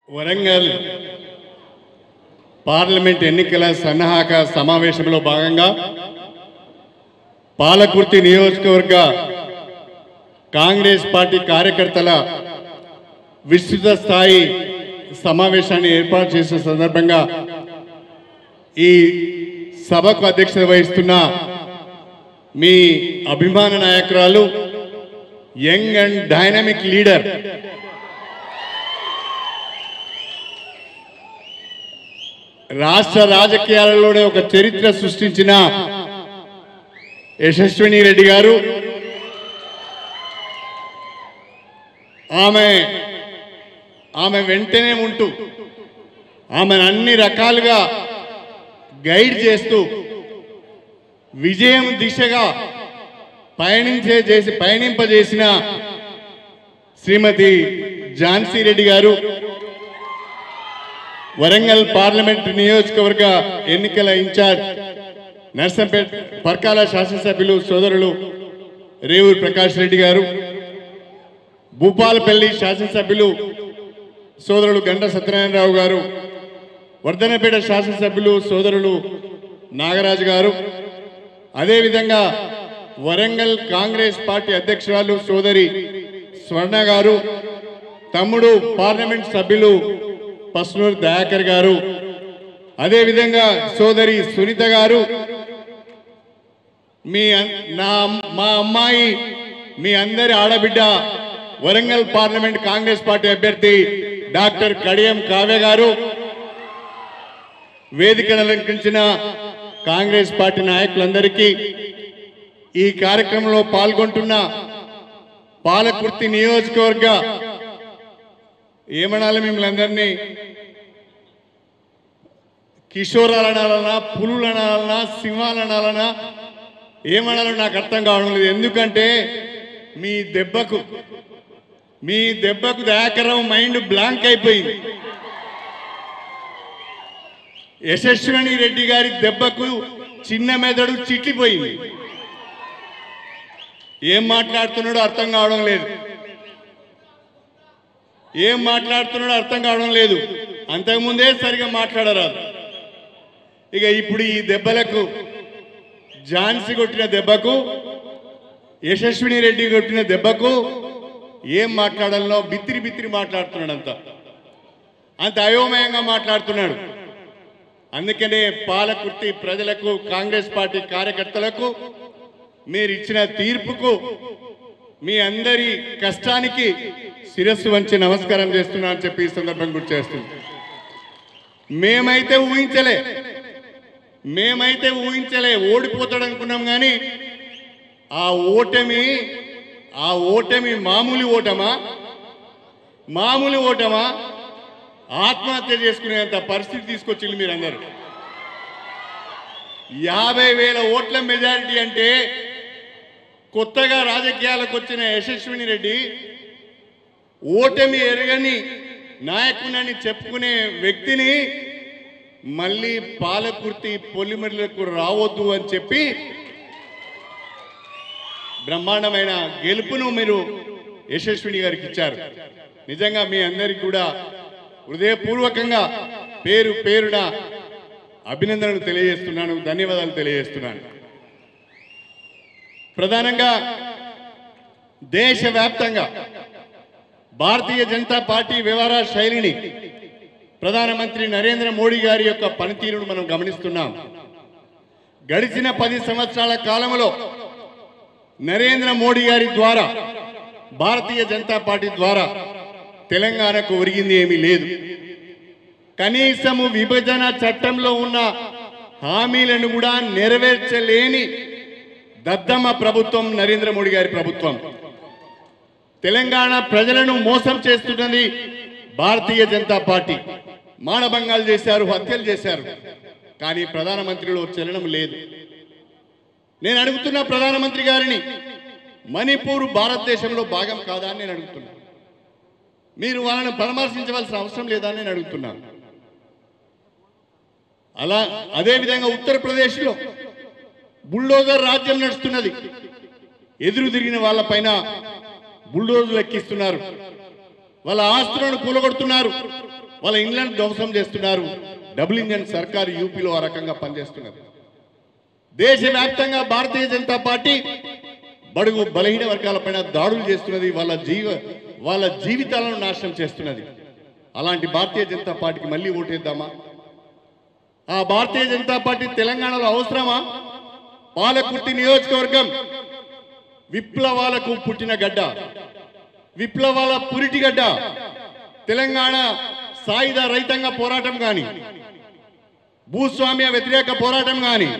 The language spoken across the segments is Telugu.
వరంగల్ పార్లమెంట్ ఎన్నికల సన్నాహక సమావేశంలో భాగంగా పాలకుర్తి నియోజకవర్గ కాంగ్రెస్ పార్టీ కార్యకర్తల విస్తృత స్థాయి సమావేశాన్ని ఏర్పాటు చేసిన సందర్భంగా ఈ సభకు అధ్యక్షత వహిస్తున్న మీ అభిమాన నాయకురాలు యంగ్ అండ్ డైనమిక్ లీడర్ రాష్ట్ర రాజకీయాలలోనే ఒక చరిత్ర సృష్టించిన యశస్విని రెడ్డి గారు ఆమె వెంటనే ఉంటూ ఆమెను అన్ని రకాలుగా గైడ్ చేస్తూ విజయం దిశగా పయనింపజేసిన శ్రీమతి ఝాన్సీ రెడ్డి గారు, వరంగల్ పార్లమెంట్ నియోజకవర్గ ఎన్నికల ఇన్ఛార్జ్ నర్సంపేట పర్కాల శాసనసభ్యులు సోదరులు రేవూరు ప్రకాష్ రెడ్డి గారు, భూపాలపల్లి శాసనసభ్యులు సోదరులు గంట సత్యనారాయణరావు గారు, వర్ధనపేట శాసనసభ్యులు సోదరులు నాగరాజు గారు, అదేవిధంగా వరంగల్ కాంగ్రెస్ పార్టీ అధ్యక్షురాలు సోదరి స్వర్ణ గారు, తమ్ముడు పార్లమెంట్ సభ్యులు పస్నూరు దయాకర్ గారు, అదేవిధంగా సోదరి సునీత గారు, మా అమ్మాయి మీ అందరి ఆడబిడ్డ వరంగల్ పార్లమెంట్ కాంగ్రెస్ పార్టీ అభ్యర్థి డాక్టర్ కడియం కావ్య గారు, వేదికను అలంకరించిన కాంగ్రెస్ పార్టీ నాయకులందరికీ, ఈ కార్యక్రమంలో పాల్గొంటున్న పాలకుర్తి నియోజకవర్గ ఏమనాలి మిమ్మల్ని అందరినీ కిషోరాలు అనాలన్నా, పులులు అనాలన్నా, సింహాలు అనాలన్నా, ఏమనాలో నాకు అర్థం కావడం లేదు. ఎందుకంటే మీ దెబ్బకు దయాకరం మైండ్ బ్లాంక్ అయిపోయింది. యశస్విని రెడ్డి గారి దెబ్బకు చిన్న మెదడు చిట్లిపోయింది. ఏం మాట్లాడుతున్నాడో అర్థం కావడం లేదు. అంతకుముందే సరిగా మాట్లాడరాదు. ఇక ఇప్పుడు ఈ దెబ్బలకు, ఝాన్సీ కొట్టిన దెబ్బకు, యశస్విని రెడ్డి కొట్టిన దెబ్బకు ఏం మాట్లాడాలనో బిత్తిరి మాట్లాడుతున్నాడు. అంత అయోమయంగా మాట్లాడుతున్నాడు. అందుకనే పాలకుర్తి ప్రజలకు, కాంగ్రెస్ పార్టీ కార్యకర్తలకు మీరు ఇచ్చిన తీర్పుకు, మీ అందరి కష్టానికి శిరస్సు వంచి నమస్కారం చేస్తున్నా అని చెప్పి ఈ సందర్భం గుర్తు చేస్తుంది. మేమైతే ఊహించలే ఓడిపోతాడు అనుకున్నాం. కానీ ఆ ఓటమి మామూలు ఓటమా ఆత్మహత్య చేసుకునేంత పరిస్థితి తీసుకొచ్చింది మీరందరూ. 50,000 ఓట్ల మెజారిటీ అంటే కొత్తగా రాజకీయాలకు వచ్చిన యశస్విని రెడ్డి ఓటమి ఎరగని నాయకునని చెప్పుకునే వ్యక్తిని మళ్ళీ పాలకుర్తి పొలిమర్లకు రావద్దు అని చెప్పి బ్రహ్మాండమైన గెలుపును మీరు యశస్విని గారికి ఇచ్చారు. నిజంగా మీ అందరికి కూడా హృదయపూర్వకంగా పేరున అభినందనలు తెలియజేస్తున్నాను, ధన్యవాదాలు తెలియజేస్తున్నాను. ప్రధానంగా దేశవ్యాప్తంగా భారతీయ జనతా పార్టీ వ్యవహార శైలిని, ప్రధానమంత్రి నరేంద్ర మోడీ గారి యొక్క పనితీరును మనం గమనిస్తున్నాం. గడిచిన 10 సంవత్సరాల కాలంలో నరేంద్ర మోడీ గారి ద్వారా, భారతీయ జనతా పార్టీ ద్వారా తెలంగాణకు ఒరిగింది ఏమీ లేదు. కనీసము విభజన చట్టంలో ఉన్న హామీలను కూడా నెరవేర్చలేని దద్దమ్మ ప్రభుత్వం నరేంద్ర మోడీ గారి ప్రభుత్వం. తెలంగాణ ప్రజలను మోసం చేస్తున్నది భారతీయ జనతా పార్టీ. మానభంగాలు చేశారు, హత్యలు చేశారు. కానీ ప్రధానమంత్రిలో చలనం లేదు. నేను అడుగుతున్న ప్రధానమంత్రి గారిని, మణిపూర్ భారతదేశంలో భాగం కాదా అని నేను అడుగుతున్నా. మీరు వాళ్ళని పరామర్శించవలసిన అవసరం లేదా అని నేను అడుగుతున్నాను. అదేవిధంగా ఉత్తరప్రదేశ్లో బుల్డోజర్ రాజ్యం నడుస్తున్నది. ఎదురు తిరిగిన వాళ్ళపైన బుల్డోజర్లు ఎక్కిస్తున్నారు. వాళ్ళ ఆస్తులను కూలగొడుతున్నారు. వాళ్ళ ఇండ్లను ధ్వంసం చేస్తున్నారు. డబుల్ ఇంజన్ సర్కారు యూపీలో ఆ రకంగా పనిచేస్తున్నారు. దేశవ్యాప్తంగా భారతీయ జనతా పార్టీ బడుగు బలహీన వర్గాలపైన దాడులు చేస్తున్నది, వాళ్ళ జీవితాలను నాశనం చేస్తున్నది. అలాంటి భారతీయ జనతా పార్టీకి మళ్ళీ ఓటేద్దామా? ఆ భారతీయ జనతా పార్టీ తెలంగాణలో అవసరమా? పాలకుర్తి నియోజకవర్గం విప్లవాలకు పుట్టిన గడ్డ, విప్లవాల పురిటిగడ్డ. తెలంగాణ సాయుధ రైతాంగ పోరాటం కానీ, భూస్వామ్య వ్యతిరేక పోరాటం కానీ,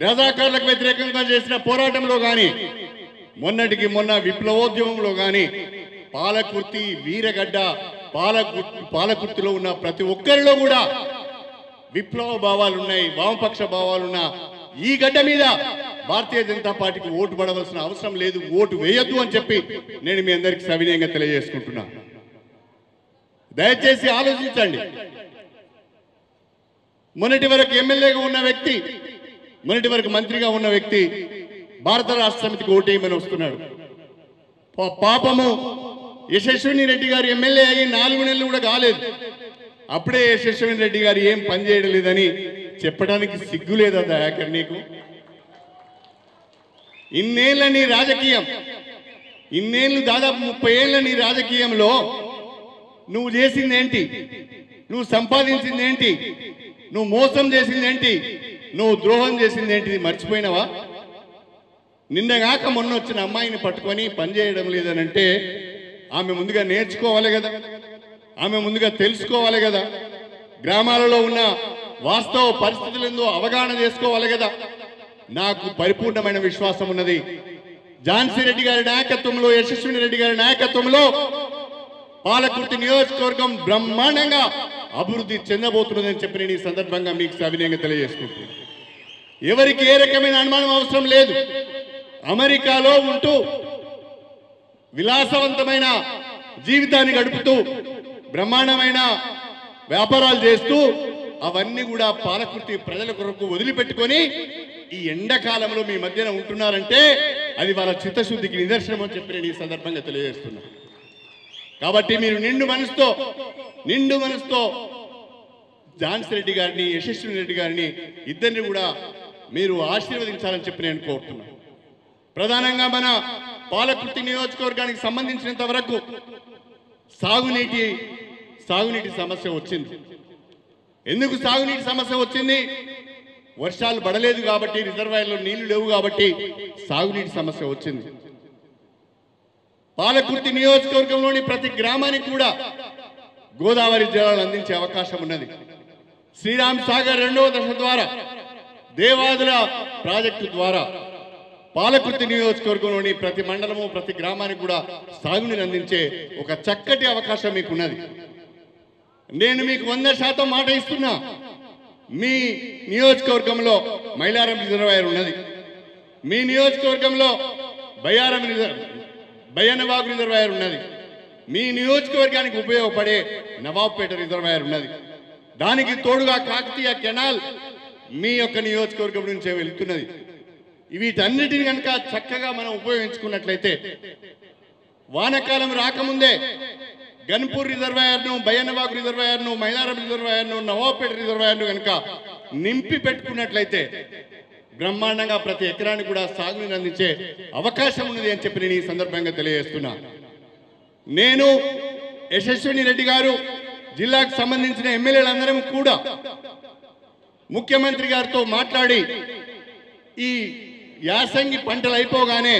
రజాకార్లకు వ్యతిరేకంగా చేసిన పోరాటంలో కానీ, మొన్నటికి మొన్న విప్లవోద్యమంలో కానీ పాలకుర్తి వీరగడ్డ. పాలకుర్తిలో ఉన్న ప్రతి ఒక్కరిలో కూడా విప్లవ భావాలు ఉన్నాయి, వామపక్ష భావాలున్న ఈ గడ్డ మీద భారతీయ జనతా పార్టీకి ఓటు పడవలసిన అవసరం లేదు, ఓటు వేయొద్దు అని చెప్పి నేను మీ అందరికీ సవినయంగా తెలియజేసుకుంటున్నా. దయచేసి ఆలోచించండి. మొన్నటి వరకు ఎమ్మెల్యేగా ఉన్న వ్యక్తి, మొన్నటి వరకు మంత్రిగా ఉన్న వ్యక్తి భారత రాష్ట్ర సమితికి ఓటేయమని వస్తున్నాడు. పాపము యశస్విని రెడ్డి గారు ఎమ్మెల్యే అయ్యి 4 నెలలు కూడా కాలేదు. అప్పుడే యశస్విని రెడ్డి గారు ఏం పని చేయడం లేదని చెప్పడానికి సిగ్గు లేదా దయాకర్ నీకు? ఇన్నేళ్ల నీ రాజకీయం, ఇన్నేళ్ళు దాదాపు 30 ఏళ్ల నీ రాజకీయంలో నువ్వు చేసిందేంటి? నువ్వు సంపాదించిందేంటి? నువ్వు మోసం చేసిందేంటి? నువ్వు ద్రోహం చేసిందేంటి? మర్చిపోయినావా? నిన్నగాక మొన్న వచ్చిన అమ్మాయిని పట్టుకొని పనిచేయడం లేదనంటే ఆమె ముందుగా నేర్చుకోవాలి కదా, ఆమె ముందుగా తెలుసుకోవాలి కదా, గ్రామాలలో ఉన్న వాస్తవ పరిస్థితులందు అవగాహన చేసుకోవాలి కదా. నాకు పరిపూర్ణమైన విశ్వాసం ఉన్నది. ఝాన్సీ రెడ్డి గారి నాయకత్వంలో, యశస్విని రెడ్డి గారి నాయకత్వంలో పాలకుర్తి నియోజకవర్గం బ్రహ్మాండంగా అభివృద్ధి చెందబోతున్నదని చెప్పి నేను ఈ సందర్భంగా మీకు సవినయంగా తెలియజేసుకుంటున్నాను. ఎవరికి ఏ రకమైన అనుమానం అవసరం లేదు. అమెరికాలో ఉంటూ విలాసవంతమైన జీవితాన్ని గడుపుతూ బ్రహ్మాండమైన వ్యాపారాలు చేస్తూ అవన్నీ కూడా పాలకుర్తి ప్రజల కొరకు వదిలిపెట్టుకొని ఈ ఎండాకాలంలో మీ మధ్యన ఉంటున్నారంటే అది వాళ్ళ చిత్తశుద్ధికి నిదర్శనం అని చెప్పి నేను ఈ సందర్భంగా తెలియజేస్తున్నా. కాబట్టి మీరు నిండు మనసుతో ఝాన్సీ రెడ్డి గారిని, యశస్విని రెడ్డి గారిని ఇద్దరిని కూడా మీరు ఆశీర్వదించాలని చెప్పి నేను కోరుతున్నాను. ప్రధానంగా మన పాలకుర్తి నియోజకవర్గానికి సంబంధించినంత వరకు సాగునీటి సమస్య వచ్చింది. ఎందుకు సాగునీటి సమస్య వచ్చింది? వర్షాలు పడలేదు కాబట్టి, రిజర్వాయర్లో నీళ్లు లేవు కాబట్టి సాగునీటి సమస్య వచ్చింది. పాలకుర్తి నియోజకవర్గంలోని ప్రతి గ్రామానికి కూడా గోదావరి జలాలు అందించే అవకాశం ఉన్నది. శ్రీరామ్ సాగర్ 2వ దశ ద్వారా, దేవాదుల ప్రాజెక్టు ద్వారా పాలకుర్తి నియోజకవర్గంలోని ప్రతి మండలము, ప్రతి గ్రామానికి కూడా సాగునీరు అందించే ఒక చక్కటి అవకాశం మీకున్నది. నేను మీకు 100% మాట ఇస్తున్నా. మీ నియోజకవర్గంలో మైలారం రిజర్వాయర్ ఉన్నది, మీ నియోజకవర్గంలో బయ్యనవాగు రిజర్వాయర్ ఉన్నది, మీ నియోజకవర్గానికి ఉపయోగపడే నవాబ్పేట రిజర్వాయర్ ఉన్నది. దానికి తోడుగా కాకతీయ కెనాల్ మీ యొక్క నియోజకవర్గం నుంచే వెళ్తున్నది. వీటన్నిటిని కనుక చక్కగా మనం ఉపయోగించుకున్నట్లయితే వానకాలం రాకముందే గన్పూర్ రిజర్వాయర్ను, బయ్యనవాగు రిజర్వాయర్ను, మైలారం రిజర్వాయర్ను, నవాబ్పేట రిజర్వాయర్ను కనుక నింపి పెట్టుకున్నట్లయితే బ్రహ్మాండంగా ప్రతి ఎకరానికి కూడా సాగునీరు అందించే అవకాశం ఉన్నది అని చెప్పి నేను ఈ సందర్భంగా తెలియజేస్తున్నా. నేను, యశస్విని రెడ్డి గారు, జిల్లాకు సంబంధించిన ఎమ్మెల్యేలందరం కూడా ముఖ్యమంత్రి గారితో మాట్లాడి ఈ యాసంగి పంటలు అయిపోగానే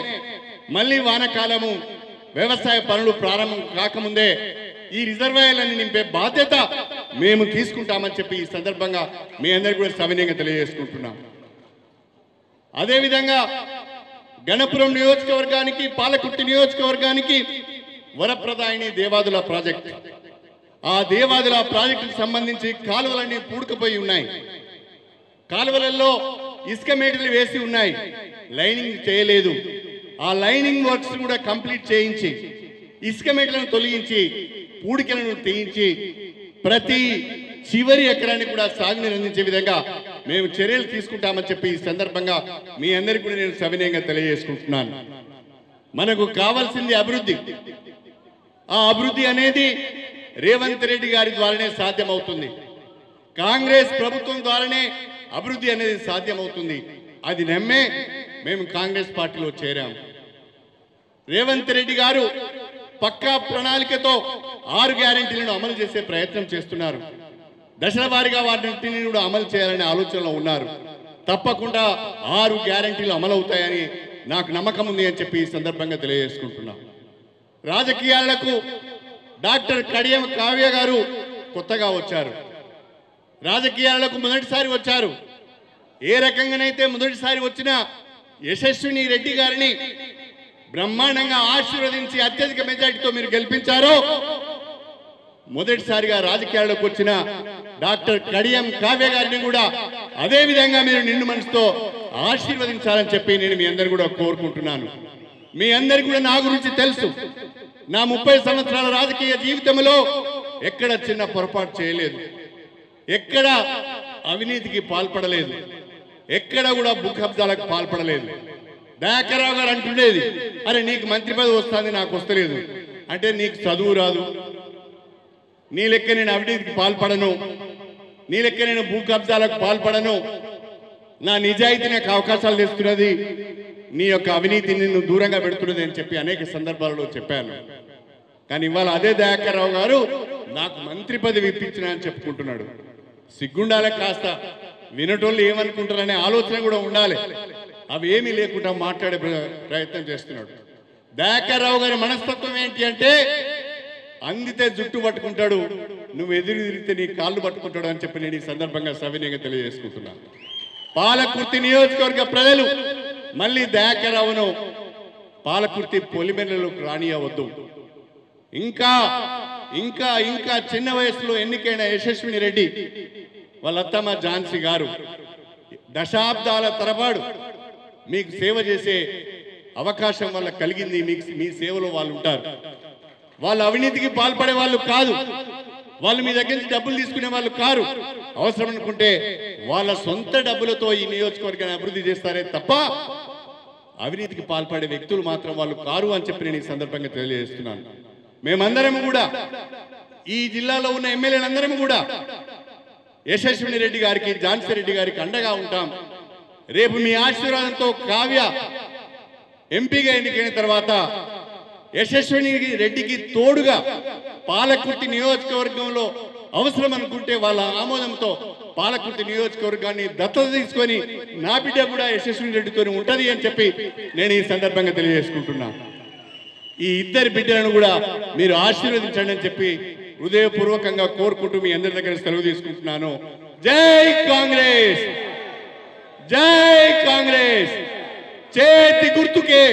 మళ్ళీ వానకాలము వ్యవసాయ పనులు ప్రారంభం కాకముందే ఈ రిజర్వాయర్లను నింపే బాధ్యత మేము తీసుకుంటామని చెప్పి ఈ సందర్భంగా మీ అందరికీ కూడా సవినయంగా తెలియజేసుకుంటున్నాం. అదేవిధంగా గణపురం నియోజకవర్గానికి, పాలకుర్తి నియోజకవర్గానికి వరప్రదాయిని దేవాదుల ప్రాజెక్ట్, ఆ దేవాదుల ప్రాజెక్టుకు సంబంధించి కాలువలన్నీ పూడుకుపోయి ఉన్నాయి. కాలువలలో ఇసుక మేటలు వేసి ఉన్నాయి, లైనింగ్ చేయలేదు. ఆ లైనింగ్ వర్క్స్ కూడా కంప్లీట్ చేయించి, ఇసుక మేటలను తొలగించి, పూడికలను తీయించి ప్రతి చివరి ఎకరాన్ని కూడా సాగునీరు అందించే విధంగా మేము చర్యలు తీసుకుంటామని చెప్పి ఈ సందర్భంగా మీ అందరికీ కూడా నేను సవినయంగా తెలియజేసుకుంటున్నాను. మనకు కావాల్సింది అభివృద్ధి. ఆ అభివృద్ధి అనేది రేవంత్ రెడ్డి గారి ద్వారానే సాధ్యమవుతుంది. కాంగ్రెస్ ప్రభుత్వం ద్వారానే అభివృద్ధి అనేది సాధ్యమవుతుంది. అది నమ్మే మేము కాంగ్రెస్ పార్టీలో చేరాం. రేవంత్ రెడ్డి గారు పక్కా ప్రణాళికతో 6 గ్యారెంటీలను అమలు చేసే ప్రయత్నం చేస్తున్నారు. దశల వారీగా వాటిని కూడా అమలు చేయాలనే ఆలోచనలో ఉన్నారు. తప్పకుండా 6 గ్యారెంటీలు అమలు అవుతాయని నాకు నమ్మకం ఉంది అని చెప్పి ఈ సందర్భంగా తెలియజేసుకుంటున్నా. రాజకీయాలకు డాక్టర్ కడియం కావ్య గారు కొత్తగా వచ్చారు. రాజకీయాలకు మొదటిసారి వచ్చారు. ఏ రకంగానైతే మొదటిసారి వచ్చిన యశస్విని రెడ్డి గారిని బ్రహ్మాండంగా ఆశీర్వదించి అత్యధిక మెజార్టీతో మీరు గెలిపించారో, మొదటిసారిగా రాజకీయాల్లోకి వచ్చిన డాక్టర్ కడియం కావ్య గారిని కూడా అదే విధంగా మీరు నిండు మనసుతో ఆశీర్వదించాలని చెప్పి నేను మీ అందరు కూడా కోరుకుంటున్నాను. మీ అందరికీ కూడా నా గురించి తెలుసు. నా 30 సంవత్సరాల రాజకీయ జీవితంలో ఎక్కడ చిన్న పొరపాటు చేయలేదు, ఎక్కడ అవినీతికి పాల్పడలేదు, ఎక్కడ కూడా భూ కబ్జాలకు పాల్పడలేదు. దయాకర్రావు గారు అంటుండేది, అరే నీకు మంత్రి పదవి వస్తుంది, నాకు వస్తలేదు అంటే నీకు చదువు రాదు, నీ లెక్క నేను అవినీతికి పాల్పడను, నీ లెక్క నేను భూ కబ్జాలకు పాల్పడను, నా నిజాయితీ నాకు అవకాశాలు తెస్తున్నది, నీ యొక్క అవినీతిని నిన్ను దూరంగా పెడుతున్నది అని చెప్పి అనేక సందర్భాలలో చెప్పాను. కానీ ఇవాళ అదే దయాకర్రావు గారు నాకు మంత్రి పదవి ఇప్పించిన అని చెప్పుకుంటున్నాడు. సిగ్గుండాలే, కాస్త వినటోళ్ళు ఏమనుకుంటారనే ఆలోచన కూడా ఉండాలి. అవి ఏమీ లేకుండా మాట్లాడే ప్రయత్నం చేస్తున్నాడు. దయాకర్రావు గారి మనస్తత్వం ఏంటి అంటే, అందితే జుట్టు పట్టుకుంటాడు, నువ్వు ఎదురు తిరిగితే నీ కాళ్ళు పట్టుకుంటాడు అని చెప్పి నేను ఈ సందర్భంగా సవినయంగా తెలియజేసుకుంటున్నాను. పాలకుర్తి నియోజకవర్గ ప్రజలు మళ్ళీ దయాకర్రావును పాలకుర్తి పొలిమెరలోకి రానియవద్దు. ఇంకా ఇంకా ఇంకా చిన్న వయసులో ఎన్నికైన యశస్విని రెడ్డి వాళ్ళ అత్తమ్మ ఝాన్సీ గారు దశాబ్దాల తరబడి మీకు సేవ చేసే అవకాశం వాళ్ళకి కలిగింది. మీ సేవలో వాళ్ళు ఉంటారు. వాళ్ళు అవినీతికి పాల్పడే వాళ్ళు కాదు, వాళ్ళు మీ దగ్గర నుంచి డబ్బులు తీసుకునే వాళ్ళు కారు. అవసరం అనుకుంటే వాళ్ళ సొంత డబ్బులతో ఈ నియోజకవర్గాన్ని అభివృద్ధి చేస్తారే తప్ప అవినీతికి పాల్పడే వ్యక్తులు మాత్రం వాళ్ళు కారు అని చెప్పి నేను ఈ సందర్భంగా తెలియజేస్తున్నాను. మేమందరం కూడా, ఈ జిల్లాలో ఉన్న ఎమ్మెల్యేలందరం కూడా యశస్విని రెడ్డి గారికి, ఝాన్సీ రెడ్డి గారికి అండగా ఉంటాం. రేపు మీ ఆశీర్వాదంతో కావ్య ఎంపీగా ఎన్నికైన తర్వాత యశస్విని రెడ్డికి తోడుగా పాలకుర్తి నియోజకవర్గంలో అవసరం అనుకుంటే వాళ్ళ ఆమోదంతో పాలకుర్తి నియోజకవర్గాన్ని దత్తత తీసుకొని నా బిడ్డ కూడా యశస్విని రెడ్డితో ఉంటది అని చెప్పి నేను ఈ సందర్భంగా తెలియజేసుకుంటున్నాను. ఈ ఇద్దరి బిడ్డలను కూడా మీరు ఆశీర్వదించండి అని చెప్పి హృదయపూర్వకంగా కోరుకుంటూ మీ అందరి దగ్గర సెలవు తీసుకుంటున్నాను. జై కాంగ్రెస్, జై కాంగ్రెస్. చేతి గుర్తుకే